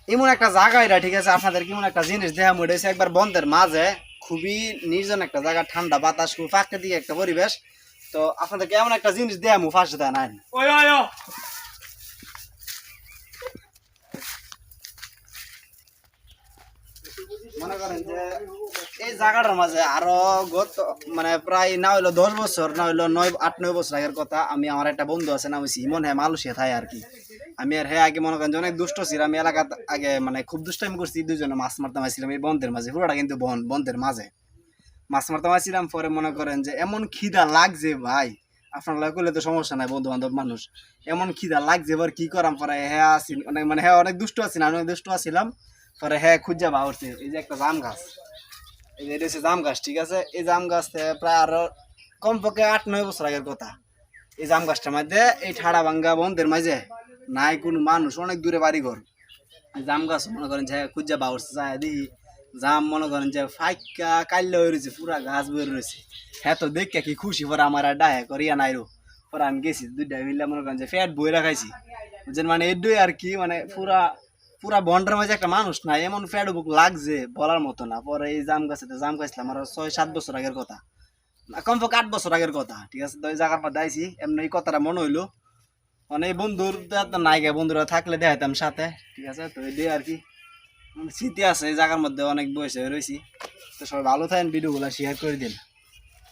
এমন একটা জায়গা এটা, ঠিক আছে, আপনাদের কেমন একটা জিনিস দেখা মরেছে একবার বন্ধের মাঝে, খুবই নির্জন একটা জায়গা, ঠান্ডা বাতাস, খুব প্রাকৃতিক একটা পরিবেশ। তো আপনাদেরকে এমন একটা জিনিস দেয়া মু ফার্স্ট দেয় নাই, মনে করেন যে এই জায়গাটার মাঝে আরো গত মানে প্রায় না হইলো 10 বছর, না হইলো 8-9 বছর আগের কথা। আমি আমার একটা বন্ধু আছে, নাম হচ্ছে ইমন, হ্যাঁ মালয়েশিয়া থাকে আর কি। আমি আর হ্যাঁ আগে মনে করেন যে অনেক দুষ্ট ছিলাম, আমি এলাকা আগে মানে খুব দুষ্টামি করছি, দুজনে মাছ মারতে আসছিলাম এই বন্ধের মাঝে, পুরোটা কিন্তু বন্ধের মাঝে মাছ মারতে আসছিলাম। পরে মনে করেন যে এমন খিদা লাগছে ভাই, আপনার লাগে করলে তো সমস্যা নাই, বন্ধু বান্ধব মানুষ, এমন খিদা লাগছে এবার কি করাম। পরে হ্যাঁ আসি অনেক, মানে হ্যাঁ অনেক দুষ্ট আছি না, অনেক দুষ্ট আছিলাম। পরে হ্যাঁ খুঁজা বাহরছে এই যে একটা জাম গাছ, এই যে এটা হচ্ছে জাম গাছ, ঠিক আছে। এই জাম গাছ প্রায় আরো কমপক্ষে 8-9 বছর আগের কথা। এই জাম গাছটার মধ্যে এই ঠাড়া ভাঙ্গা বন্ধের মাঝে নাই কোনো মানুষ, অনেক দূরে বাড়ি ঘর। জাম গাছ মনে করেন যে খুঁজা বাহরছে, যায় দেখি জাম মনে করেন যে ফাইকা কাইল্লা হয়ে রয়েছে, পুরা গাছ বের রয়েছে। হ্যাঁ তো দেখে কি খুশি, পরে আমার আর ডাহে করিয়া নাইরো। পরে আমি গেছি দুইটা মিললে মনে করেন যে ফ্যাট বই রাখাইছি, বুঝছেন, মানে এডুই আর কি, মানে পুরা পুরা বন্ডার মাঝে একটা মানুষ নাই, এমন ফ্যাট বুক লাগছে বলার মতো না। পরে এই জাম গাছে জাম গাছলাম আর 6-7 বছর আগের কথা, কমপক্ষে 8 বছর আগের কথা, ঠিক আছে। তো এই জায়গার মধ্যে আইসি, এমনি এই কথাটা মনে হইলো, মানে এই বন্ধুর তো নাই গে, বন্ধুরা থাকলে দেখাইতাম সাথে, ঠিক আছে। তো এই আর কি স্মৃতি আছে এই জায়গার মধ্যে, অনেক বয়স হয়ে রয়েছি। তো সবাই ভালো থাকেন, ভিডিওগুলো শেয়ার করে দিন।